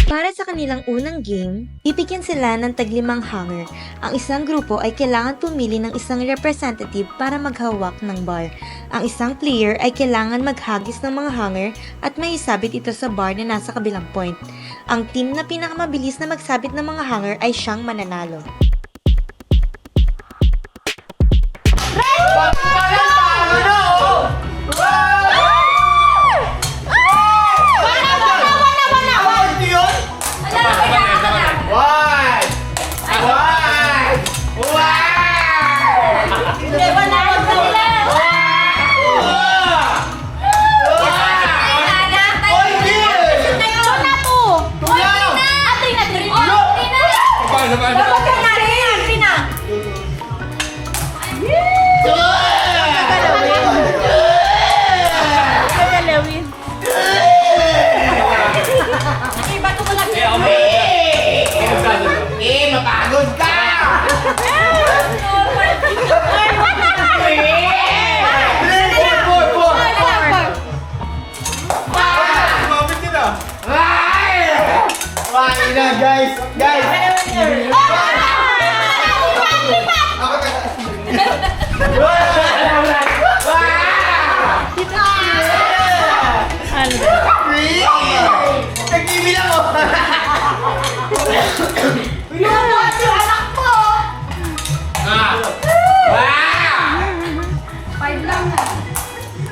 Para sa kanilang unang game, bibigyan sila ng tag-5 hanger. Ang isang grupo ay kailangan pumili ng isang representative para maghawak ng bar. Ang isang player ay kailangan maghagis ng mga hanger at may isabit ito sa bar na nasa kabilang point. Ang team na pinakamabilis na magsabit ng mga hanger ay siyang mananalo. Mapagod ka! Guys! Nagbibilang mo!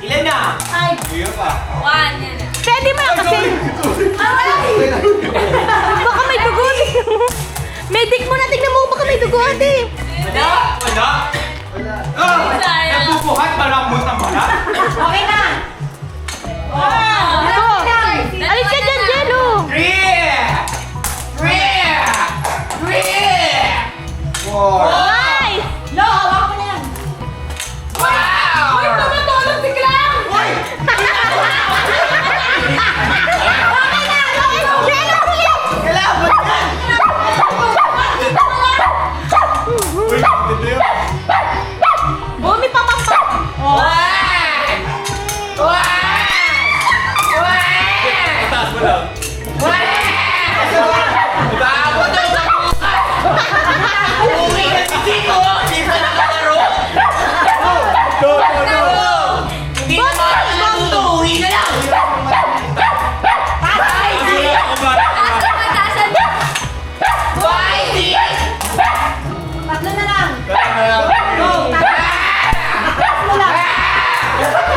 Ilan na? 5. Ilan pa? 1. Pwede mo kasi. Baka may dugo. Medic mo na, tignan mo baka may dugo ate. Wala? Nagbubuhat pa lang mo ng bala? Okay na! Alis ka dyan, Jello. 3! 4! Nice. No, hawak ko na yan! Wow! Uy, tumutulog si Clang! Uy! Kalaban yan! Uy, dito yun! Bumi pa pa. Itaas mo lang. Bago daw sa bukas! Uwi na si Tito! Hindi pa nakalaro! Go! Hindi na makakalaruto! Uwi na lang! Patay! Taasan mo! Why? Tatlo na lang! Go! Tatlo lang!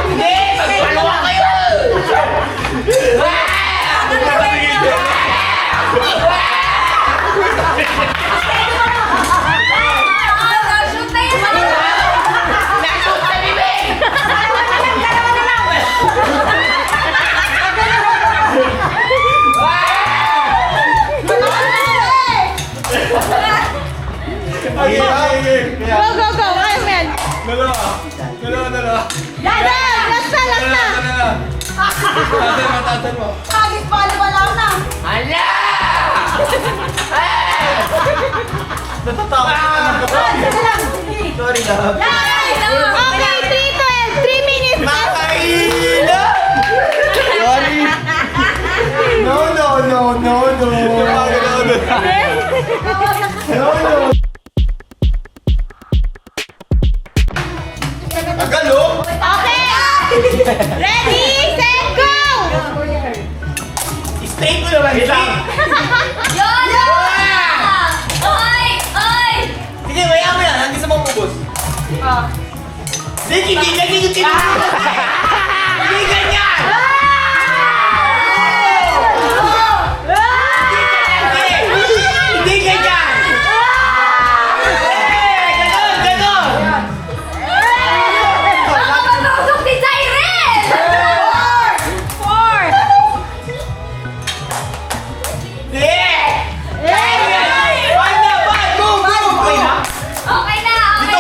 Hindi! Magpalawa kayo! Shoot na yun! Nashoot sa bibig! Dalawa na lang! Go, go, go. Kaya mo yan. Dalawa. Yan, last na. Tatan mo. Hagis pa, wala na! Hala! Natatakot ka ng kapatid. Dalawa lang! Sorry, love. Okay, 3 minutes. Makaila! Sorry. No. Agalo? Okay. Ready, set, go. Straight ko naman. Yun! Oy! Oy! Sige, maya mo yan. Hanggang sa mapubos. Sige, hindi yung tinapos. Hindi ganyan! Hindi ganyan! Ganon! Baka matusok si Cyril! 4. Hindi! Five na! Five! Go! Okay na? Okay na! Dito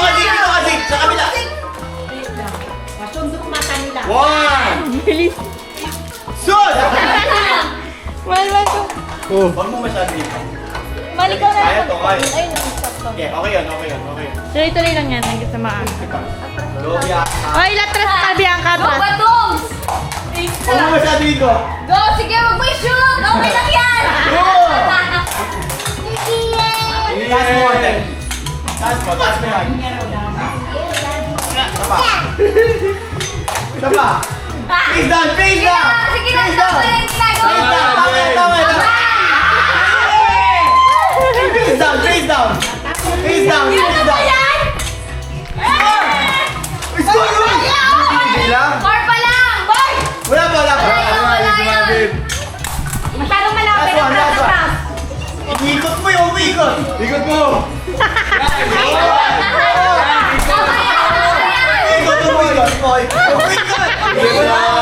kasi! Sa kabila! Masundok mata nila. 1! Bilis. Sus! Well, Huwag mo masyado dito. Malikaw na. Kaya to, kaya. Ay, stop to. Okay yun. Tuloy-tuloy lang yan. Hanggang sa maan. Lobya. Ay, latras ka, Bianca. Go, Batong! Huwag mo masyado dito. Go, sige, wag mo i-shoot! Okay lang yan! Taas mo, ate. Taas mo yan. Isa pa. Face down, face down! Sige lang, tama lang yung ginagawa Face mo. down, tama. Face down, face down. Face down, face down. Score, score! Hindi lang. Score pa lang! Boy! Wala pa, wala pa. Wala yan! Masyadong malapit ang Last one. tatas. Ikot mo yung umikot. Ikot mo. Tama yan! Tama yan! Ikot mo, ikot mo. Umikot. Sige lang!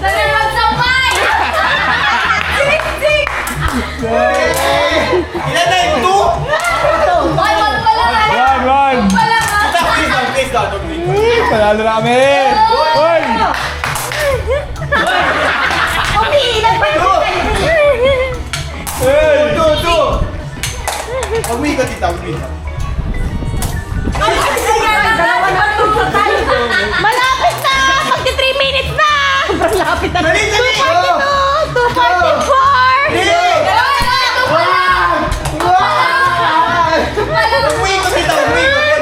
Sabi magsampay! Ilan na yung two? Boy, wag pa lang! One. Wag pa lang! Face down. Panalo namin! Hoy! Umiilan pa yung Two. Umikot ito, umikot. Malapit na! Magti 3 minutes na! Sobrang lapit na. Dali, dali. 244! Dalawa na! Ito pa lang! Umikot ito, umikot.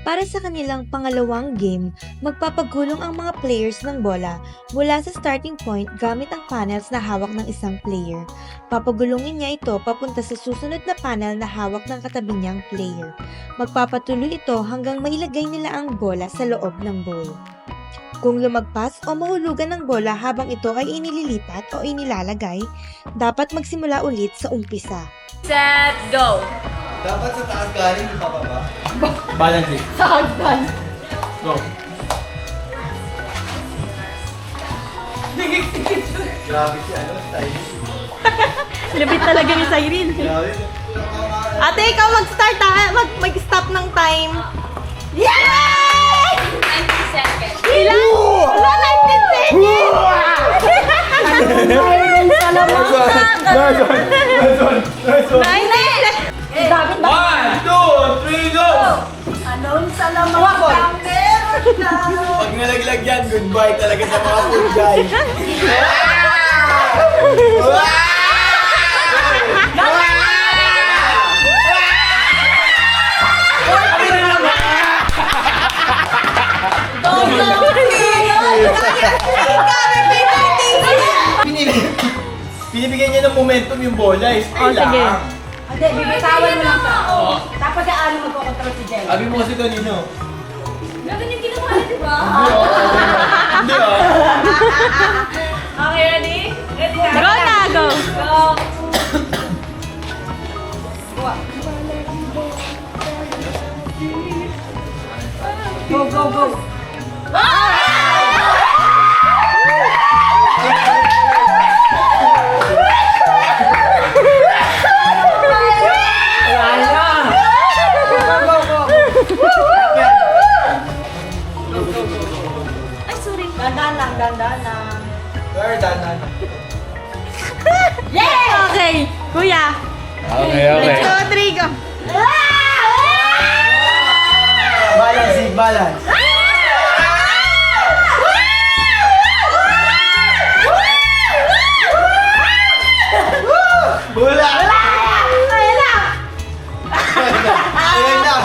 Para sa kanilang pangalawang game, magpapagulong ang mga players ng bola mula sa starting point gamit ang panels na hawak ng isang player. Papagulungin niya ito papunta sa susunod na panel na hawak ng katabi niyang player. Magpapatuloy ito hanggang mailagay nila ang bola sa loob ng bowl. Kung lumagpas o mahulugan ng bola habang ito ay inililipat o inilalagay, dapat magsimula ulit sa umpisa. Set, go! Dapat sa taas galing, di ba ba? Balancing. Sa hagdan. Go. Grabe si ano, style. Labit talaga ni Cyril. Grabe. Ate, ikaw mag-start ha. Mag-stop ng time. Yay! 90 seconds. Ilan? Wala, 19 seconds! Mayroon sa lamang Nice one. 19! David ba? 1, 2, 3, go! Anong sa lamang kang meron na? Pag nalaglag yan, goodbye talaga sa mga food guys. Pinibigyan niya ng momentum yung bola. Oh, sige. Hindi, bibitawan mo lang siya. Tapos yung ano magkocontrol si Jelly. Sabi mo kasi kanino. Ganun yung ginawa niya, di ba? Hindi ah. Okay, ready? Ready na? Go na, go! Go! Go, go, go. Ay, sorry. Dandan lang. Where danan? Okay, kuya. Okay, okay. 2, 3, go. Balance, Zig, balance. Wala! Ayan na! Ayan na.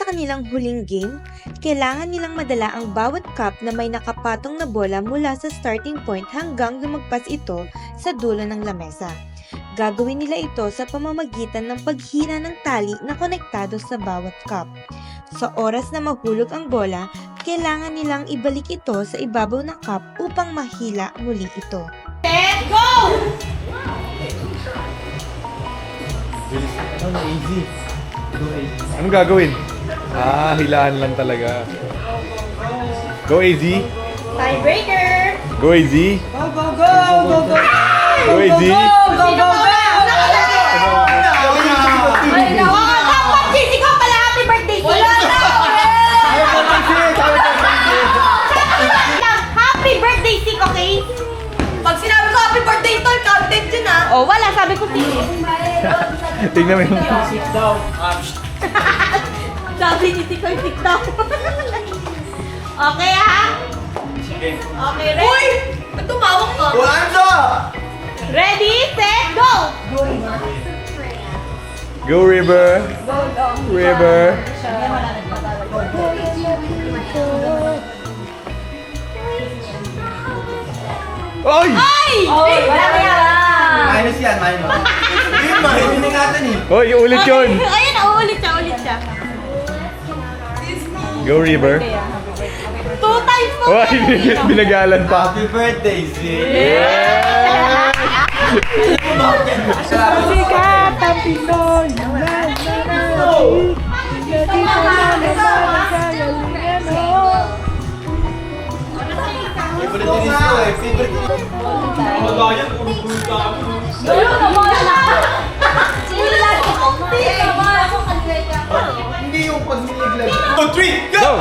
sa kanilang huling game, kailangan nilang madala ang bawat cup na may nakapatong na bola mula sa starting point hanggang lumagpas ito sa dulo ng lamesa. Gagawin nila ito sa pamamagitan ng paghila ng tali na konektado sa bawat cup. Sa oras na mahulog ang bola, kailangan nilang ibalik ito sa ibabaw ng cup upang mahila muli ito. Set, go! Anong gagawin? Hilaan lang talaga. Go AZ. Tiebreaker! Go AZ. Go, go, go! Go, go! Go AZ. Go, go, go! Ay, naku! Dapat sisi ko pala! Happy birthday! Wala na! Happy birthday, Sik, okay? Pag sinabi ko happy birthday, tol, counted yun ah. Oh, wala. Sabi ko sige. Tingnan mo yung... Sabi ni Sik, Sik daw. Okay ha? Okay, ready? Uy! Ba't tumawag ka? Ready, set, go! Go River. River. Oy! Ay! wala na yan. Minus yan, minus. Hindi ingatan eh. Oy, ulit yun. Ayun, ulit siya. Go River. 2 times po. Oy, binagalan pa. Happy birthday, Zig! Sikat ang Pinoy! Favorite din ito eh. Favorite din ito. Hindi yung pag nilaglag. 2, 3, go!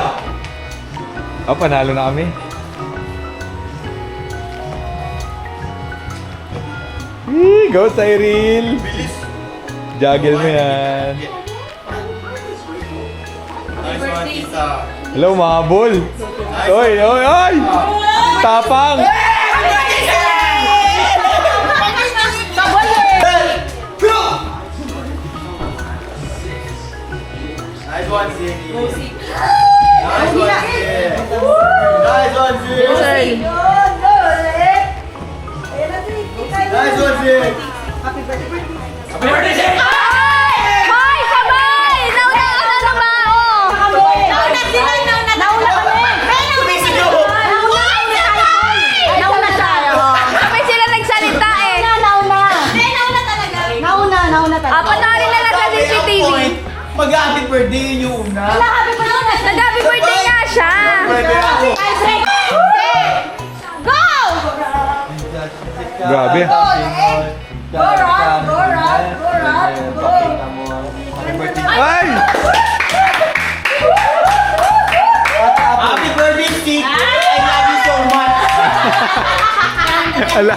Go! Panalo na kami. Go Cyril! Bilis. Juggle mo yan. Nice one, tita. Hello, mabol! Oy, oy, oy! Tapang! Go! Nice one, Zig. Nice one, Zig. Nice one, Zig. Nice one, Zig. Happy birthday, Zig! Hoy, sabay! Nauna na ba? Oh. Nauna kami. Nauna siya. Sabay sila nagsalita eh. Nauna talaga. Panoorin na lang sa CCTV. Mag-happy birthday yun yung una. Nag-happy birthday nga siya. Birthday ako. Go! Grabe. Ay! Happy birthday, Zig! I love you so much! Ala.